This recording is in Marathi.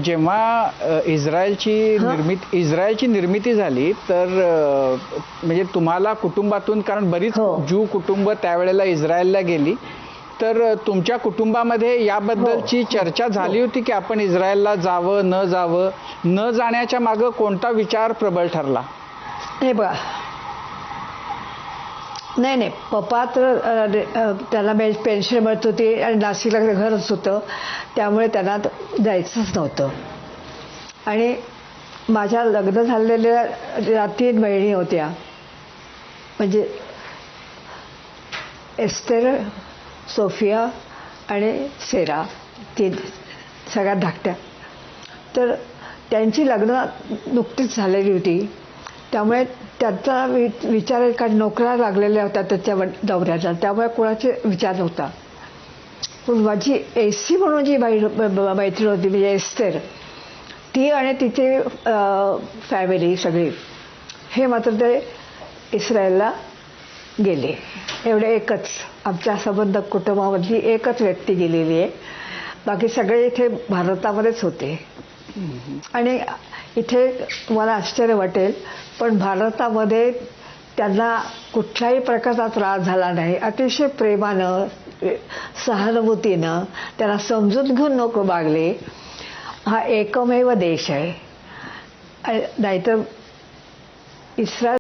जेव्हा इस्रायलची निर्मिती झाली तर म्हणजे तुम्हाला कुटुंबातून, कारण बरीच ज्यू कुटुंब त्यावेळेला इस्रायलला गेली, तर तुमच्या कुटुंबामध्ये याबद्दलची चर्चा झाली होती की आपण इस्रायलला जावं न जावं? न जाण्याच्या मागे कोणता विचार प्रबळ ठरला? हे बघा, नाही पप्पा तर त्याला पेन्शन मिळत होती आणि नाशिकला घरच होतं, त्यामुळे त्यांना जायचंच नव्हतं. आणि माझ्या लग्न झालेल्या 3 बहिणी होत्या, म्हणजे एस्तेर, सोफिया आणि सेरा, 3 सगळ्यात धाकट्या. तर त्यांची लग्न नुकतीच झालेली होती, त्यामुळे त्याचा विचार, कारण नोकऱ्या लागलेल्या होत्या त्याच्या नवऱ्याला, त्यामुळे कोणाचे विचार नव्हता. पण माझी एसी म्हणून जी मैत्रीण होती, म्हणजे एस्तेर, ती आणि तिची फॅमिली सगळी, हे मात्र ते इस्रायलला गेले. एवढे एकच आमच्या संबंध कुटुंबामधली एकच व्यक्ती गेलेली आहे, बाकी सगळे इथे भारतामध्येच होते. आणि इथे मला आश्चर्य वाटेल, पण भारतामध्ये त्यांना कुठल्याही प्रकारचा त्रास झाला नाही. अतिशय प्रेमानं, सहानुभूतीनं त्यांना समजून घेऊन लोक वागले. हा एकमेव देश आहे. नाहीतर इस्रायल